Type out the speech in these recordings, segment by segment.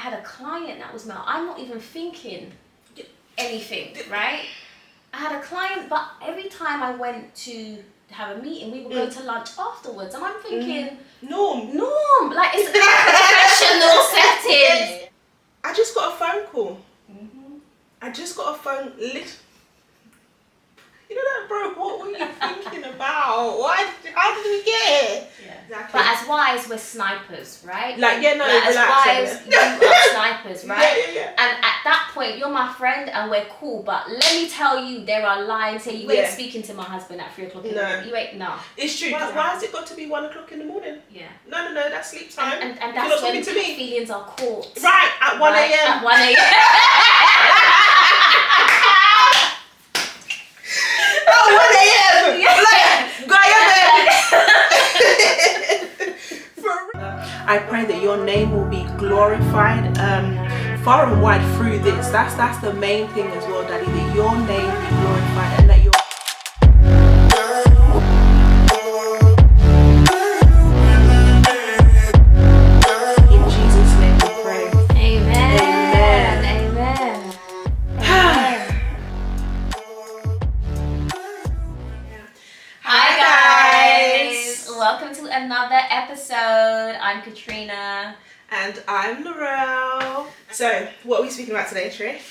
had a client that was male. I'm not even thinking anything, right? I had a client, but every time I went to have a meeting, we would go to lunch afterwards, and I'm thinking, norm, like it's a professional setting. I just got a phone call. I just got a phone. You know that, bro? What were you thinking about? How did we get it? Yeah. Exactly. But as wives, we're snipers, right? Like, yeah, no, like, as wives, you are snipers, right? Yeah. And at that point, you're my friend and we're cool. But let me tell you, there are lines here. You ain't speaking to my husband at 3 o'clock in the morning. You ain't, no. It's true. Why has it got to be 1 o'clock in the morning? Yeah. No, that's sleep time. And that's when feelings are caught. Right, at 1 a.m. At 1 a.m. I pray that your name will be glorified far and wide through this. That's the main thing as well, Daddy, that your name be glorified and that your in Jesus' name we pray. Amen. Hi guys, welcome to another episode. I'm Katrina. And I'm Lorelle. So, what are we speaking about today, Trey?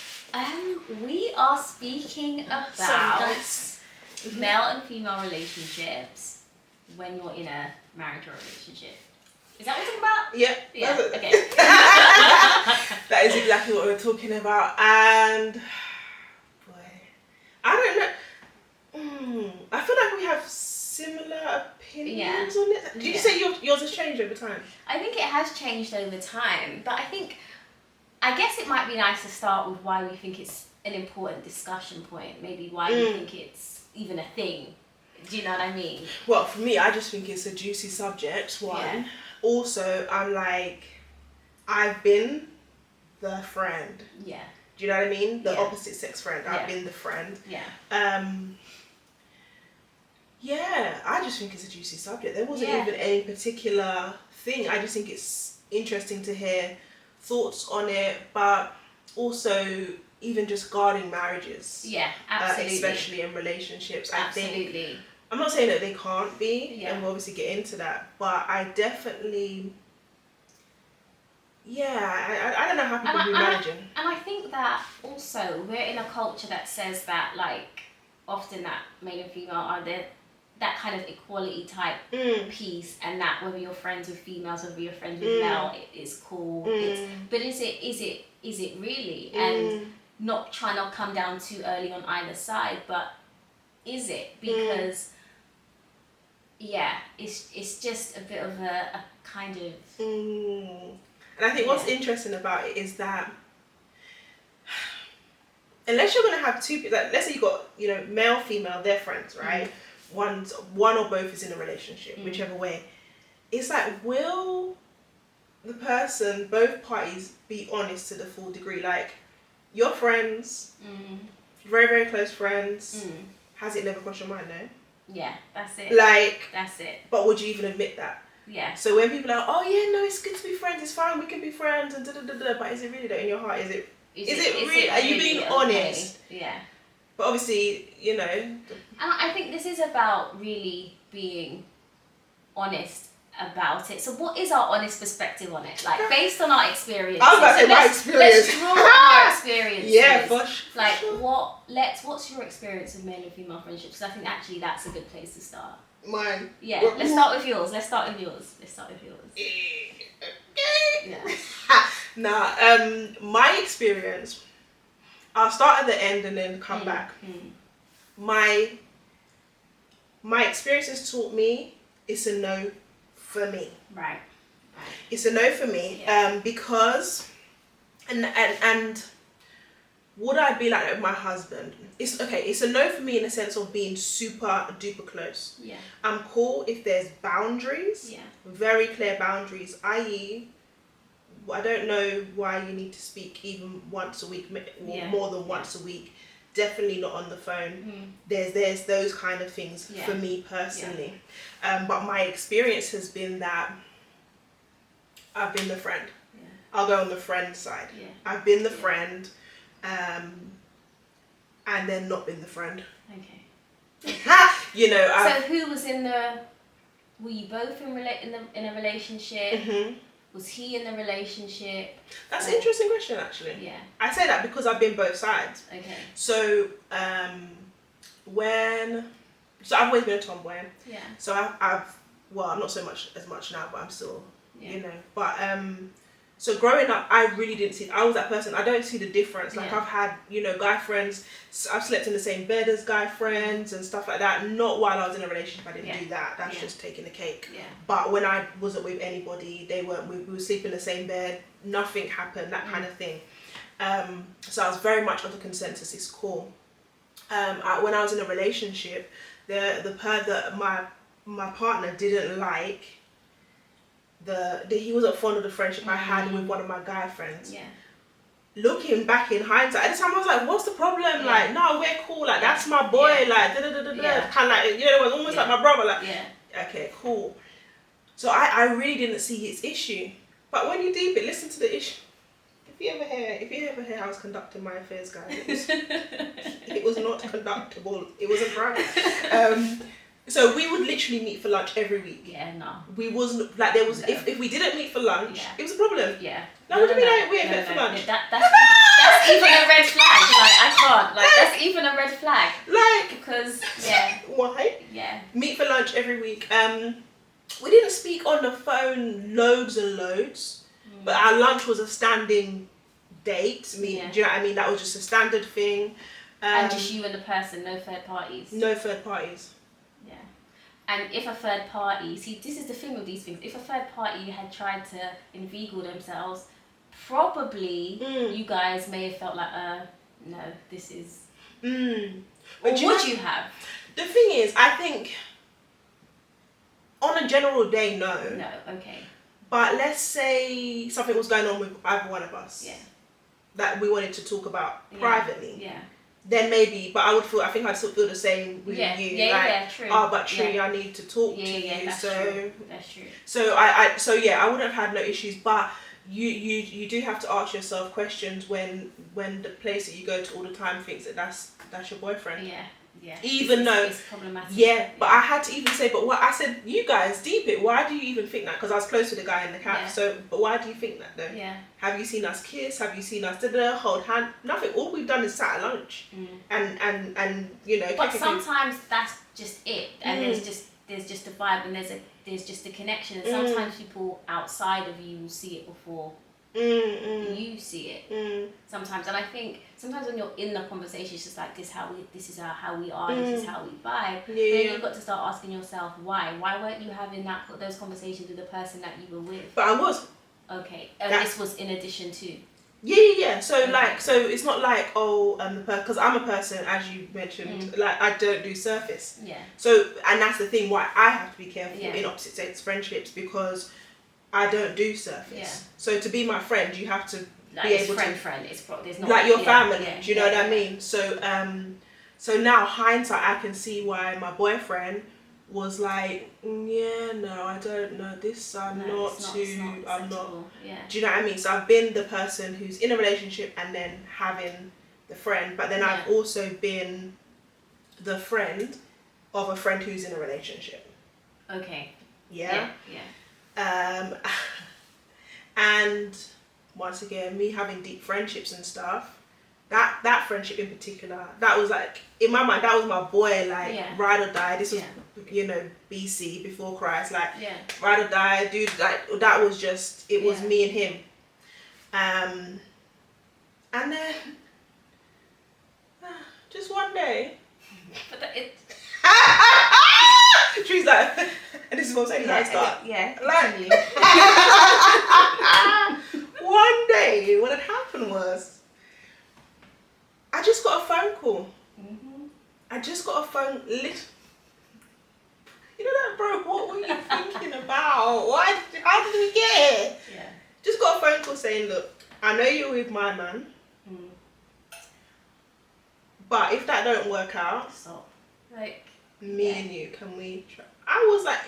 We are speaking about male and female relationships when you're in a marital relationship. Is that what we're talking about? Yeah. Okay. That is exactly what we're talking about. And boy, I don't know. I feel like we have similar opinions on it. Did you say yours has changed over time? I think it has changed over time, but I guess it might be nice to start with why we think it's an important discussion point. Maybe why we think it's even a thing. Do you know what I mean? Well, for me, I just think it's a juicy subject, one. Yeah. Also, I'm like, I've been the friend. Yeah. Do you know what I mean? The opposite sex friend. I've been the friend. Yeah. Yeah, I just think it's a juicy subject. There wasn't even any particular thing. I just think it's interesting to hear thoughts on it, but also even just guarding marriages. Yeah, absolutely. Especially in relationships. Absolutely. I think, I'm not saying that they can't be, and we'll obviously get into that, but I definitely, I don't know how people do managing. And I think that also we're in a culture that says that, like, often that male and female are that kind of equality type piece, and that whether you're friends with females, whether you're friends with male, it's cool. But is it really? And not trying to come down too early on either side, but is it? Because it's just a bit of a kind of and I think what's interesting about it is that unless you're gonna have two people, like let's say you got male, female, they're friends, right? One or both is in a relationship, whichever way. It's like, will the person, both parties, be honest to the full degree? Like, you're friends, very, very close friends. Has it never crossed your mind, no? Yeah, that's it. Like, that's it. But would you even admit that? Yeah. So when people are like, oh yeah, no, it's good to be friends, it's fine, we can be friends, and but is it really though in your heart? Is it really? Are you being honest? Yeah. But obviously, And I think this is about really being honest about it. So what is our honest perspective on it? Like, based on our experiences. I was about to say my experience. Let's draw our experiences. Yeah, for sure. Like, what's your experience with male and female friendships? Because I think actually that's a good place to start. Mine. Yeah, let's start with yours. Yeah. My experience, I'll start at the end and then come back. My experience has taught me it's a no for me. Right. It's a no for me. Because and would I be like that with my husband? It's a no for me in the sense of being super duper close. Yeah. I'm cool if there's boundaries. Yeah. Very clear boundaries, i.e. I don't know why you need to speak even once a week, or more than once a week. Definitely not on the phone. There's those kind of things for me personally. But my experience has been that I've been the friend. I'll go on the friend side. Yeah. I've been the friend, and then not been the friend. Okay. You know. So who was in the? Were you both in a relationship? Mm-hmm. Was he in the relationship? That's an interesting question, actually. Yeah. I say that because I've been both sides. Okay. So I've always been a tomboy. Yeah. So I've I'm not so much as much now, but I'm still, you know. But so growing up, I really didn't see. I was that person. I don't see the difference. Like I've had, you know, guy friends. I've slept in the same bed as guy friends and stuff like that. Not while I was in a relationship. I didn't do that. That's just taking the cake. Yeah. But when I wasn't with anybody, they weren't. We would sleep in the same bed. Nothing happened. That kind of thing. So I was very much on the consensus is cool. When I was in a relationship, the part that my partner didn't like. He wasn't fond of the friendship I had with one of my guy friends. Yeah. Looking back in hindsight, at the time I was like, "What's the problem?" Yeah. Like, no, we're cool. Like, that's my boy. Like, kind of like, you know, it was almost like my brother. Like, okay, cool. So I really didn't see his issue. But when you deep it, listen to the issue. If you ever hear how I was conducting my affairs, guys, it was not conductable. It wasn't right. So we would literally meet for lunch every week. Yeah, no. We wasn't like there was if we didn't meet for lunch, it was a problem. Yeah. No, what do you mean like we ain't met for lunch? That's even a red flag. Like I can't. Like that's even a red flag. Like because why? Yeah. Meet for lunch every week. We didn't speak on the phone loads and loads, but our lunch was a standing date. Do you know what I mean? That was just a standard thing. And just you and the person, no third parties. No third parties. Yeah. And if a third party, see, this is the thing with these things. If a third party had tried to inveigle themselves, probably you guys may have felt like, no, this is. But or would you have? The thing is, I think on a general day, no. No, okay. But let's say something was going on with either one of us. Yeah. That we wanted to talk about privately. Yeah. Then maybe, but I think I'd still feel the same with you. Yeah, true. Oh, but Tree, I need to talk to you. That's so true. That's true. So I wouldn't have had no issues, but you do have to ask yourself questions when the place that you go to all the time thinks that that's your boyfriend. Yeah. Yeah. Even though it's problematic. Yeah, but I had to even say, but what I said, you guys deep it. Why do you even think that? Because I was close to the guy in the cab. Yeah. So, but why do you think that though? Yeah. Have you seen us kiss? Have you seen us hold hand? Nothing. All we've done is sat at lunch and you know. But sometimes that's just it, and there's just a vibe, and there's just a connection, and sometimes people outside of you will see it before. You see it sometimes, and I think sometimes when you're in the conversation, it's just like this is how we are, this is how we vibe. Then you've got to start asking yourself why weren't you having those conversations with the person that you were with? But I was. Okay, and this was in addition to. Yeah. So so it's not like because I'm a person, as you mentioned, like I don't do surface. Yeah. So and that's the thing why I have to be careful in opposite sex friendships because I don't do surface. Yeah. So to be my friend, you have to like be able friend. It's there's not like your family. Do you know what I mean? So so now hindsight, I can see why my boyfriend was like, no, I don't know this. I'm not. Do you know what I mean? So I've been the person who's in a relationship and then having the friend, but then I've also been the friend of a friend who's in a relationship. Okay. Yeah. And once again, me having deep friendships and stuff, that friendship in particular, that was like in my mind, that was my boy, like ride or die. This was BC, before Christ, like ride or die, dude. Like that was just it was me and him. And then just one day, she's like, and this is what I'm saying. One day, what had happened was, I just got a phone call. I just got a phone. You know that, bro? What were you thinking about? How did we get here? Yeah. Just got a phone call saying, look, I know you're with my man, but if that don't work out, stop. Like me and you, can we try? I was like,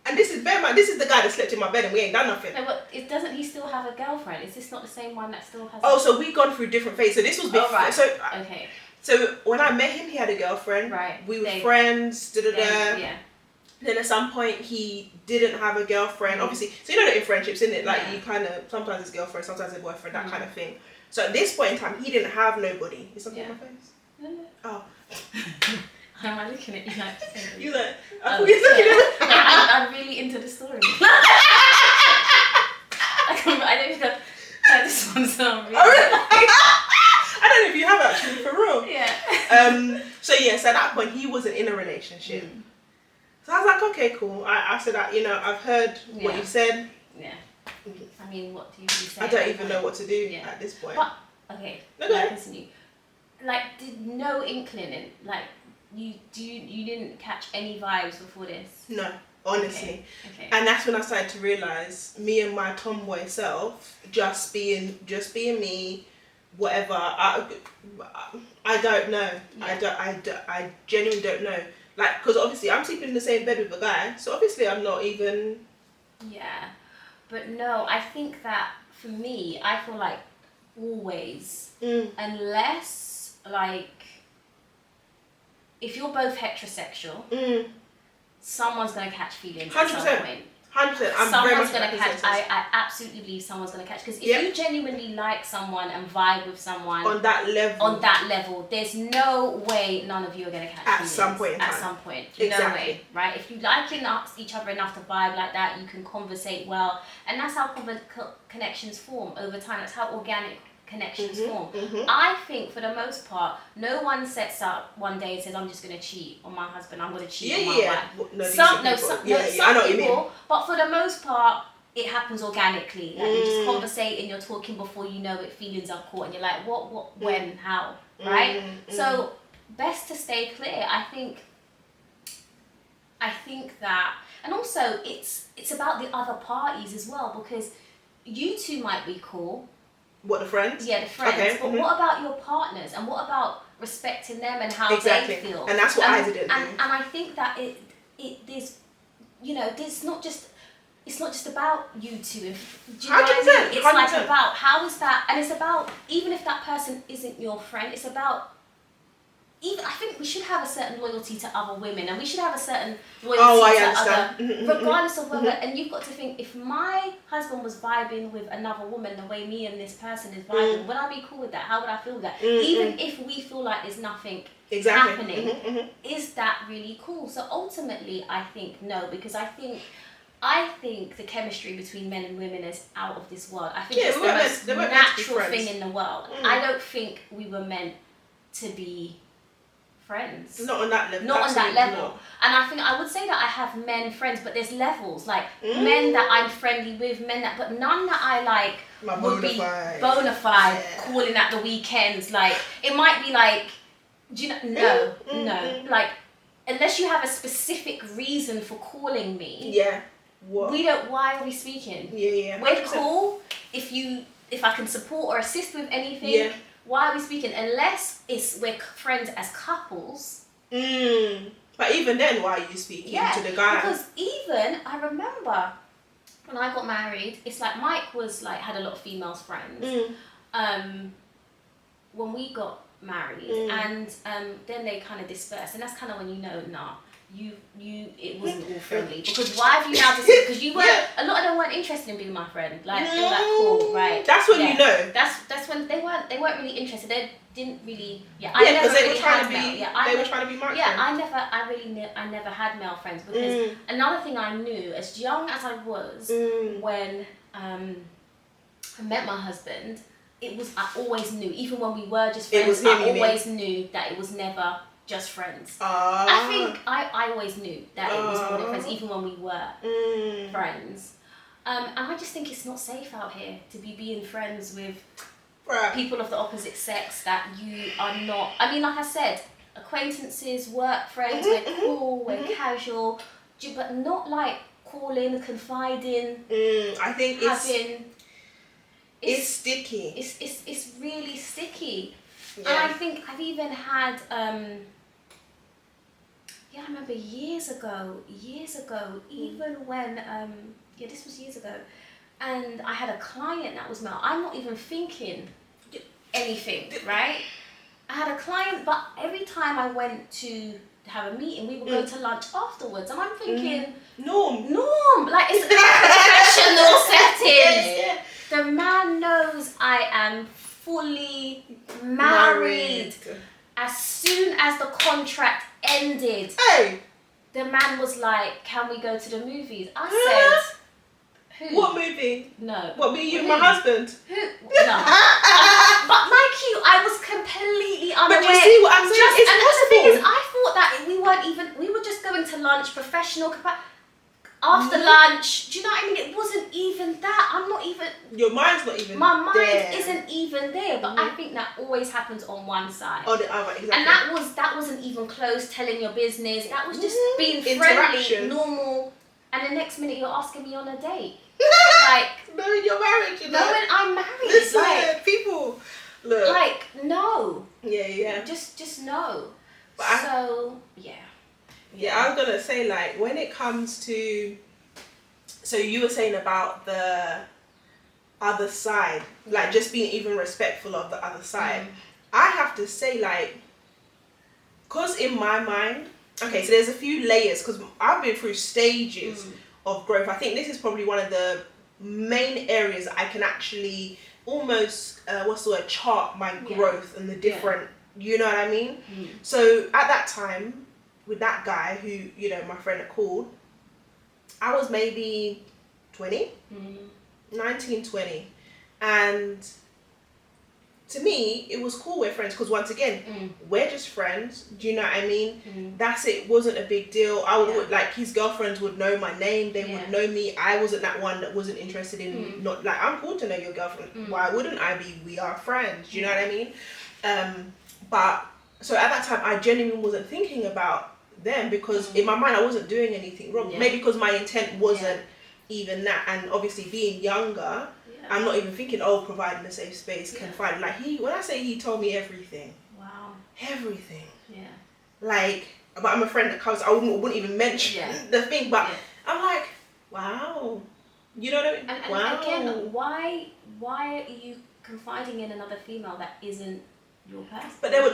And this is the guy that slept in my bed and we ain't done nothing. No, but doesn't he still have a girlfriend? Is this not the same one that still has? Oh, so we gone through different phases. So this was before. Right. So okay. So when I met him, he had a girlfriend. Right. We were friends. Yeah. Then at some point he didn't have a girlfriend. Obviously, so you know that in friendships, isn't it? Like you kind of sometimes it's girlfriend, sometimes it's boyfriend, that kind of thing. So at this point in time, he didn't have nobody. Is something on my face? No. Oh. Why am I looking at you like? You like? I thought you were looking at me. I'm really into the story. I don't think I've heard this one, so I'm really. I don't know if you have actually, for real. Yeah. So yes, at that point he wasn't in a relationship. So I was like, okay, cool. I said that, I've heard what you said. Yeah. I mean, what do you really say? I don't even know what to do at this point. But okay, continue. Like, did no inkling in like you didn't catch any vibes before this? No, honestly. Okay. And that's when I started to realise me and my tomboy self just being me, whatever. I don't know. Yeah. I genuinely don't know. Like, because obviously I'm sleeping in the same bed with a guy, so obviously I'm not even. Yeah, but no, I think that for me, I feel like always, unless like, if you're both heterosexual, someone's gonna catch feelings 100%. At some point. 100%. Someone's gonna catch. I absolutely believe someone's gonna catch, because if you genuinely like someone and vibe with someone on that level, there's no way none of you are gonna catch feelings at some point in time. At some point, exactly. No way, right? If you like each other enough to vibe like that, you can conversate well, and that's how connections form over time. That's how organic connections form. I think for the most part, no one sets up one day and says, I'm just going to cheat on my husband, I'm going to cheat on my wife. Some people, but for the most part, it happens organically. Like you're just conversating, you're talking, before you know it, feelings are caught, and you're like, what, when, how, right? So best to stay clear. I think that, and also it's about the other parties as well, because you two might be cool. What, the friends? Yeah, the friends. Okay. But what about your partners? And what about respecting them and how they feel? And that's what I didn't do. And I think that there's not just about you two. Do you know what I mean? It's 100%. Like about how is that, and it's about, even if that person isn't your friend, it's about, I think we should have a certain loyalty to other women, and we should have a certain loyalty to other, regardless of whether. And you've got to think, if my husband was vibing with another woman the way me and this person is vibing, would I be cool with that? How would I feel with that? Even if we feel like there's nothing happening, is that really cool? So ultimately, I think no, because I think the chemistry between men and women is out of this world. I think it's the most natural thing in the world. I don't think we were meant to be friends. Not on that level. Not on that level. Not. And I would say that I have men friends, but there's levels. Like men that I'm friendly with, but none that I like would be bona fide, calling at the weekends. Like, it might be like, do you know? No. Like, unless you have a specific reason for calling me. Yeah. What? Why are we speaking? Yeah. We're cool if I can support or assist with anything. Yeah. Why are we speaking? Unless we're friends as couples. But even then, why are you speaking to the guy? Because even, I remember when I got married, it's like Mike had a lot of female friends. When we got married, and then they kind of dispersed, and that's kind of when it wasn't all friendly, because why have you now decided, because you weren't, a lot of them weren't interested in being my friend, like they were like, cool, right? That's when you know. That's when they weren't really interested. They didn't really, because they were trying to be. They were trying to be my friend. I never had male friends, because another thing I knew, as young as I was, when I met my husband, I always knew, even when we were just friends, I always knew that it was never just friends. I think I always knew that it was more than friends, even when we were friends. And I just think it's not safe out here to be being friends with people of the opposite sex that you are not. I mean, like I said, acquaintances, work friends, we're cool, we're casual, but not like calling, confiding. I think it's sticky. It's really sticky. Yeah. And I think I've even had Yeah, I remember years ago, even when, this was years ago, and I had a client that was male. I'm not even thinking anything, right? I had a client, but every time I went to have a meeting, we would go to lunch afterwards, and I'm thinking, norm, like it's a professional setting. Yeah. The man knows I am fully married. As soon as the contract ended, the man was like, "Can we go to the movies?" I said, "Who? What movie? No. What, me, you, my husband? Who? No." But like you, I was completely unaware. But you see what I'm saying? It's and possible. the thing is, I thought that we were just going to lunch, professional. After lunch, do you know what I mean? It wasn't even that. I'm not even. Your mind's not even. My mind there. isn't even there. But I think that always happens on one side. On the other, exactly. And that wasn't even close, telling your business. That was just being friendly, interaction, normal. And the next minute you're asking me on a date. Like knowing you're married, you know. Knowing I'm married. Listen, like, people. Look. Like no. Yeah. Just no. But Yeah, I was gonna say, like, when it comes to, so you were saying about the other side, like just being even respectful of the other side. I have to say, like, cause in my mind, okay, so there's a few layers, cause I've been through stages of growth. I think this is probably one of the main areas I can actually almost, chart my growth and the different, you know what I mean? So at that time, with that guy who, you know, my friend had called, I was maybe 20, 19, 20. And to me, it was cool we're friends because once again, we're just friends. Do you know what I mean? That's it. It wasn't a big deal. I would like his girlfriends would know my name. They would know me. I wasn't that one that wasn't interested in not like I'm cool to know your girlfriend. Why wouldn't I be? We are friends. Do you know what I mean? But so at that time, I genuinely wasn't thinking about them because in my mind I wasn't doing anything wrong. Maybe because my intent wasn't even that, and obviously being younger. I'm not even thinking, providing a safe space, confiding. Like when I say he told me everything. Wow. Everything. Yeah. Like, but I'm a friend that comes, I wouldn't even mention the thing, but I'm like, wow. You know what I mean? And wow. Again, why are you confiding in another female that isn't your person? But there were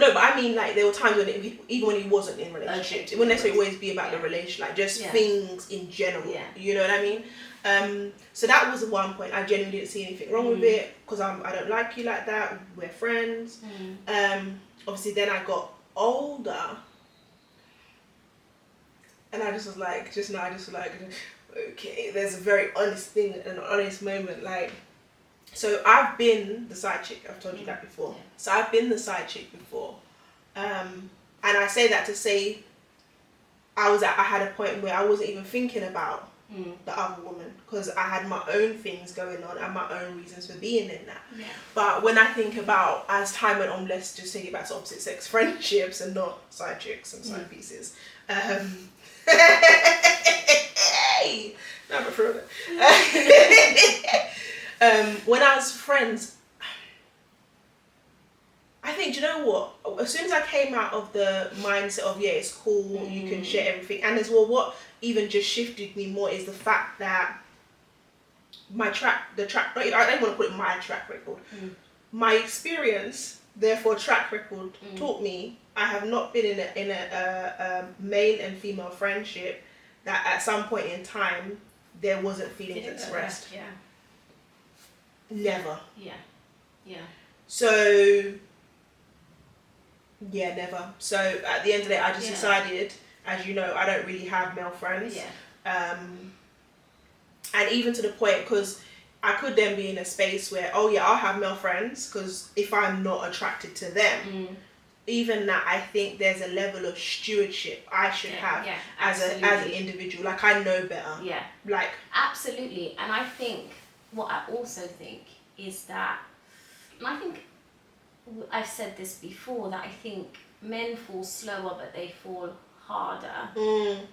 times when even when he wasn't in relationships, it wouldn't necessarily always be about the relation, like just things in general. Yeah. You know what I mean? So that was one point. I genuinely didn't see anything wrong with it because I don't like you like that. We're friends. Obviously, then I got older, and I just was like, okay. There's a very honest thing, an honest moment, like. So I've been the side chick. I've told you that before. Yeah. So I've been the side chick before, and I say that to say, I had a point where I wasn't even thinking about the other woman because I had my own things going on and my own reasons for being in that. Yeah. But when I think about as time went on, let's just take it back to opposite sex friendships and not side chicks and side pieces. Hey, never throw that. When I was friends, I think, do you know what? As soon as I came out of the mindset of, it's cool, you can share everything. And as well, what even just shifted me more is the fact that I don't want to call it my track record. My experience, therefore track record, taught me I have not been in a male and female friendship that at some point in time, there wasn't feelings expressed. Yeah. Never. Yeah. So, never. So at the end of the day, I just decided, as you know, I don't really have male friends. Yeah. And even to the point, because I could then be in a space where, I'll have male friends, because if I'm not attracted to them, even that, I think there's a level of stewardship I should have as an individual. Like, I know better. Yeah. Like, absolutely. And I think what I also think is that, and I think I've said this before, that I think men fall slower but they fall harder.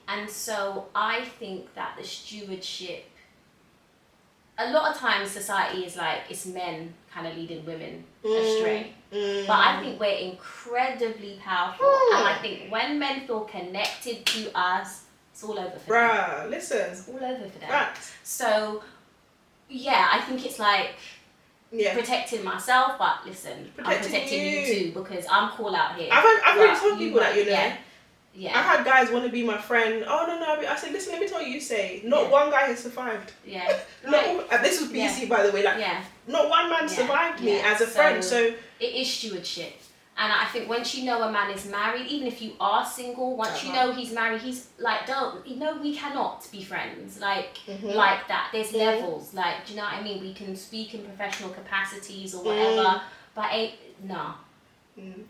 And so I think that the stewardship, a lot of times society is like, it's men kind of leading women astray. But I think we're incredibly powerful. And I think when men feel connected to us, it's all over for them. Listen. It's all over for them. Facts. So, yeah, I think it's like protecting myself, but listen, I'm protecting you too, because I'm cool out here. I've really told people that, you know. Yeah. I've had guys want to be my friend. Oh, no. I said, listen, let me tell you say. Not one guy has survived. Yeah. This was BC, by the way. Like, not one man survived me as a friend. So it is stewardship. And I think once you know a man is married, even if you are single, once you know he's married, he's like, we cannot be friends. Like that. There's levels. Like, do you know what I mean? We can speak in professional capacities or whatever, but no.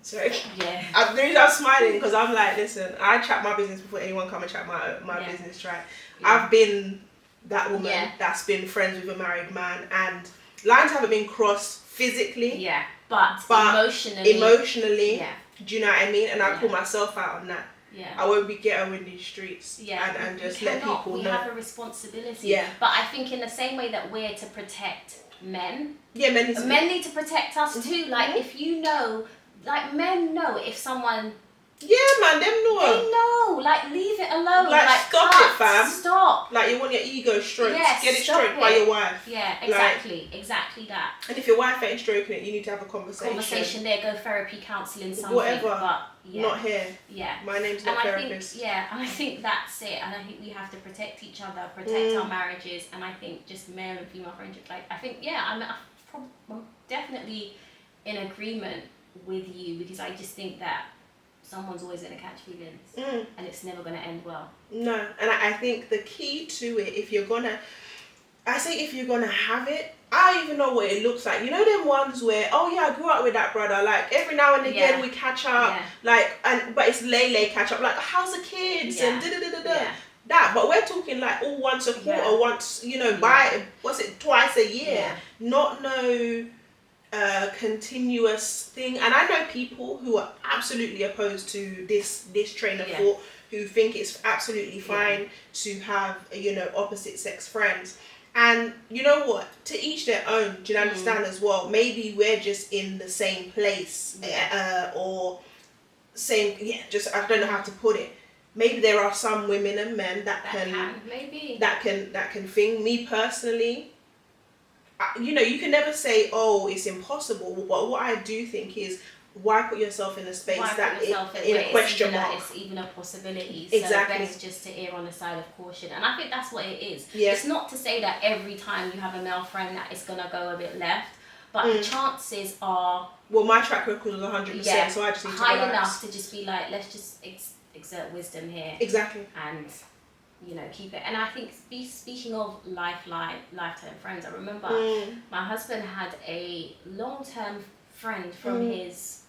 Sorry. Yeah. The reason I'm smiling because I'm like, listen, I chat my business before anyone come and chat my business, right? Yeah. I've been that woman that's been friends with a married man, and lines haven't been crossed physically. Yeah. But emotionally. Yeah. Do you know what I mean? And I call myself out on that. Yeah. I won't be ghetto in these streets. Yeah. And just let people know. We have a responsibility. Yeah. But I think in the same way that we're to protect men. Yeah, men need to protect us too. Like if you know. Like, men know if someone... Yeah, man, them know. They know. Like, leave it alone. Like stop it, fam. Stop. Like, you want your ego stroked. Yes, get it stroked by your wife. Yeah, exactly. Exactly that. And if your wife ain't stroking it, you need to have a conversation. There, go therapy, counselling, something. Whatever. But, not here. Yeah. My name's not therapist. And I think that's it. And I think we have to protect each other, protect our marriages. And I think just male and female friendship. Like, I think, I'm definitely in agreement with you, because I just think that someone's always going to catch feelings and it's never going to end well. No, and I think the key to it, if you're going to have it, I don't even know what it looks like. You know them ones where, I grew up with that brother, like every now and again we catch up, like, but it's lay catch up, like how's the kids and that, but we're talking like all once a quarter, once, twice a year, not no continuous thing. And I know people who are absolutely opposed to this train of thought, who think it's absolutely fine to have opposite sex friends. And you know what, to each their own. Do you understand as well? Maybe we're just in the same place or same just I don't know how to put it. Maybe there are some women and men that can thing. Me personally, you can never say, it's impossible. But what I do think is, why put yourself in a space in a question mark? It's even a possibility. Exactly. So best just to err on the side of caution. And I think that's what it is. Yeah. It's not to say that every time you have a male friend that it's going to go a bit left. But the chances are... Well, my track record was 100%, so I just need to high enough to just be like, let's just exert wisdom here. Exactly. And... keep it. And I think speaking of lifetime friends, I remember my husband had a long-term friend from his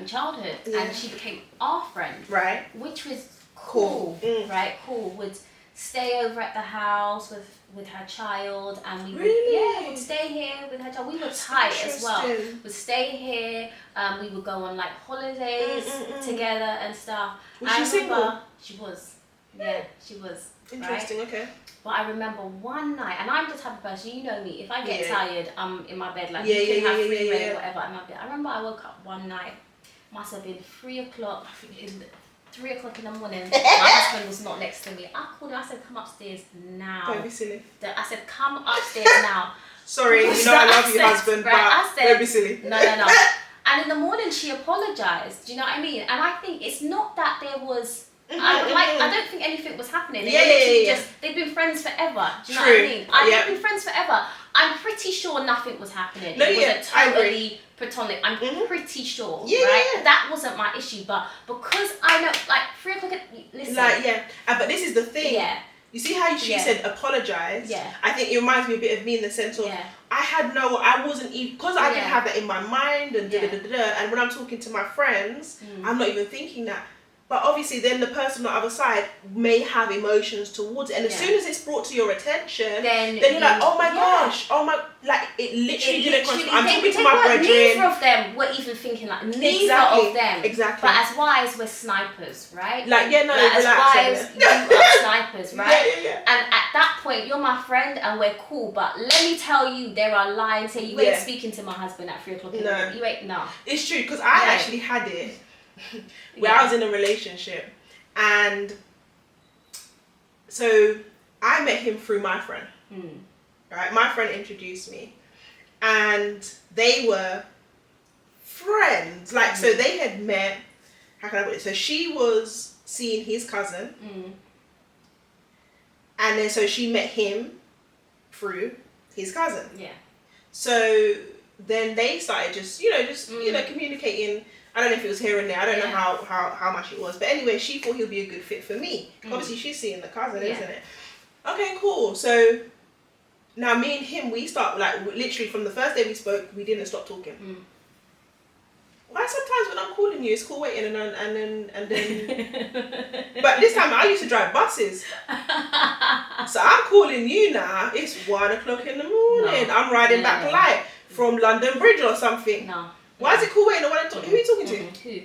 childhood, and she became our friend, right? Which was cool. Right? Cool. Would stay over at the house with her child, and we would stay here with her child. We were tight as well. We'd stay here. We would go on like holidays together and stuff. Was she single? She was. Yeah, she was. Interesting, right? Okay. But I remember one night, and I'm the type of person, you know me, if I get tired, I'm in my bed, like, you can have free reign or whatever in my bed. I remember I woke up one night, must have been 3 o'clock, I think it was 3 o'clock in the morning. My husband was not next to me. I called him, I said, come upstairs now. Don't be silly. I said, come upstairs now. Sorry, I love your husband, but don't be silly. No. And in the morning, she apologised, do you know what I mean? And I think it's not that there was... I don't think anything was happening. They've been friends forever. Do you know what I mean? They've been friends forever. I'm pretty sure nothing was happening. It was a totally platonic. I'm pretty sure. Right? That wasn't my issue. But because I know, like 3 o'clock. Listen. But this is the thing. Yeah. You see how she said apologise? Yeah. I think it reminds me a bit of me in the sense of I wasn't even, because I didn't have that in my mind and and when I'm talking to my friends, I'm not even thinking that. But obviously then the person on the other side may have emotions towards it. And as soon as it's brought to your attention, then you're like, oh my gosh, like it literally didn't cross. I'm talking to my brethren. Neither of them were even thinking like, neither of them. Exactly. But as wives, we're snipers, right? Like, yeah, no, like, relax. As wives, you are snipers, right? Yeah. And at that point, you're my friend and we're cool. But let me tell you, there are lines here. You ain't speaking to my husband at 3 o'clock in the morning. You ain't, no. It's true, because I actually had it where I was in a relationship. And so I met him through my friend. Right? My friend introduced me. And they were friends. Like, so they had met, how can I put it? So she was seeing his cousin. And then so she met him through his cousin. Yeah. So then they started just communicating. I don't know if it was here and there. I don't know how much it was. But anyway, she thought he'll be a good fit for me. Obviously, she's seeing the cousin, isn't it? Okay, cool. So now me and him, we start, like, literally from the first day we spoke, we didn't stop talking. Why sometimes when I'm calling you, it's cool waiting and then but this time I used to drive buses. So I'm calling you now, it's 1 o'clock in the morning. No. I'm riding back light from London Bridge or something. No. Why is it cool waiting? Who are you talking to? Who?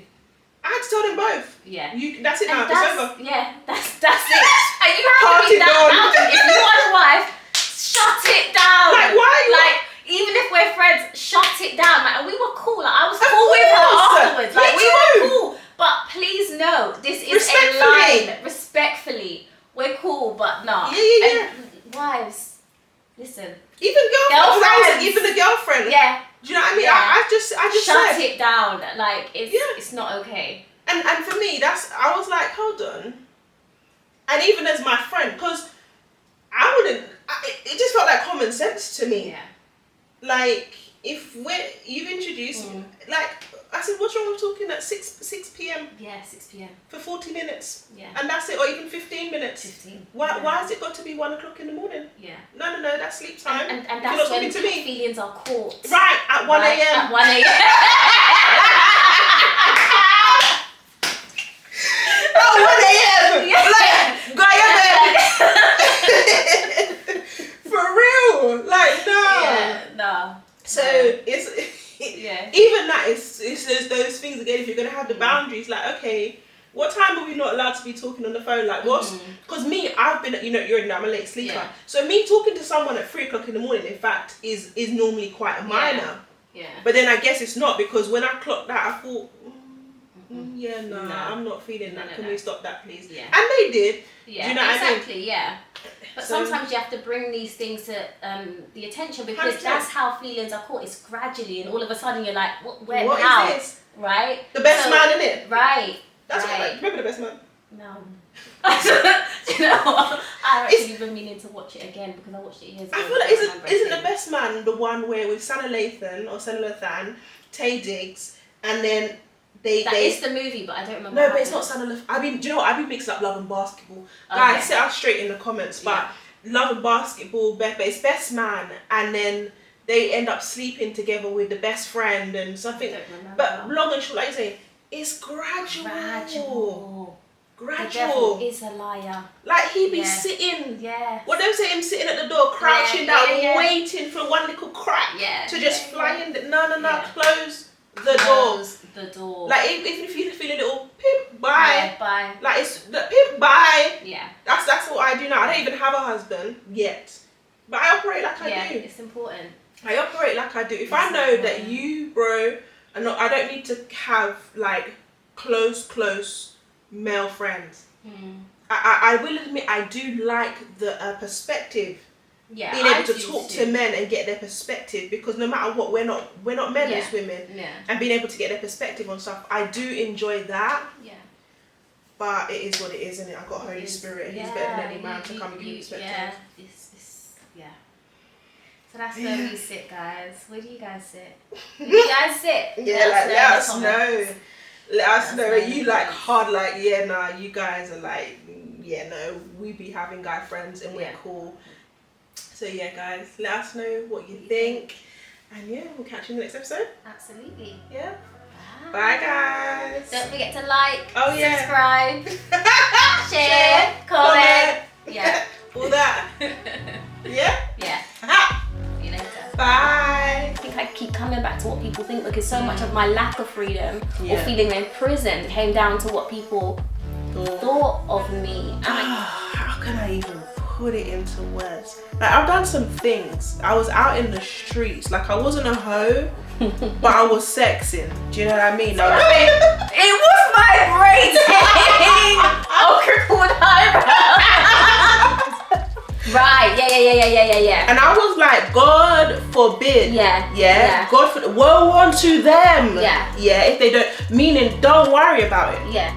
I had to tell them both. Yeah. That's it now. It's over. Yeah, that's it. And you have to be that loud. If you want a wife, shut it down. Like, why? Like, even if we're friends, shut it down. Like, we were cool. Like, I was cool with her afterwards. Like, we were cool. But please know, this is a line. Respectfully, we're cool, but no. Yeah. And wives, listen. Even girlfriends. Even the girlfriend. Yeah. Do you know what I mean? I just shut said it down. Like, it's not okay. And for me, I was like, hold on. And even as my friend, because it just felt like common sense to me. Yeah. Like, if you've introduced me, like, I said, what's wrong with talking at 6 p.m? Yeah, 6 p.m. For 40 minutes. Yeah. And that's it, or even 15 minutes. 15. Why has it got to be 1 o'clock in the morning? Yeah. No, that's sleep time. And that's when feelings are caught. Right, at 1 a.m. At 1 a.m. At 1 a.m. Like, go your bed. For real. Like, no. Yeah, no. So it's even that is those things again. If you're gonna have the boundaries, like, okay, what time are we not allowed to be talking on the phone? Like, what's because me, I've been, I'm a late sleeper. Yeah. So me talking to someone at 3 o'clock in the morning, in fact, is normally quite a minor. Yeah. But then I guess it's not, because when I clocked that, I thought, I'm not feeling that. Can we stop that, please? Yeah. And they did. Yeah. Do you know what I mean? Exactly. Yeah. But sometimes you have to bring these things to the attention, because 100%. That's how feelings are caught. It's gradually, and all of a sudden you're like, what how? Is this? Right? The best man, innit? Right. That's right. Remember The Best Man? No. You know, I actually been meaning to watch it again, because I watched it years ago. I feel like isn't The Best Man the one where with Sana Lathan, Taye Diggs, and then That is the movie, but I don't remember. No, but it's not Sana Lathan. Do you know what? I've been mixing up Love and Basketball. Guys, sit out straight in the comments. But Love and Basketball, but it's Best Man, and then they end up sleeping together with the best friend and something. I don't remember. But long and short, like you say, it's gradual. The devil is a liar. Like, he be sitting. Yeah. What they say, him sitting at the door, crouching down, waiting for one little crack to just fly in. No. Close the door. Like, even if you feel a little pimp, bye. Bye. Like, it's the pimp, bye. Yeah. That's what I do now. I don't even have a husband yet, but I operate like I do. Yeah, it's important. I operate like I do. If I know that you, bro, I don't need to have like close male friends. I will admit I do like the perspective. Yeah, being able to talk to men and get their perspective, because no matter what, we're not men as women. Yeah. And being able to get their perspective on stuff, I do enjoy that. Yeah. But it is what it is, isn't it? I've got Holy Spirit. He's better than any man to come and give you perspective. Yeah. So that's where we sit, guys. Where do you guys sit? Where do you guys sit? Let us know. Let us know. Are you like hard, like, you guys are like, we be having guy friends and we're cool. So guys, let us know what you think. And yeah, we'll catch you in the next episode. Absolutely. Yeah. Bye guys. Don't forget to like, subscribe, share, comment. Yeah. All that. Yeah? Yeah. See you later. Bye. I think I keep coming back to what people think, because so much of my lack of freedom or feeling imprisoned came down to what people thought of me. And how can I even put it into words? Like, I've done some things. I was out in the streets. Like, I wasn't a hoe, but I was sexing. Do you know what I mean? it was vibrating. Oh, crippled eyebrows. Right. Yeah. And I was like, God forbid. Yeah. God forbid. Woe unto them. Yeah. If they don't. Meaning, don't worry about it. Yeah.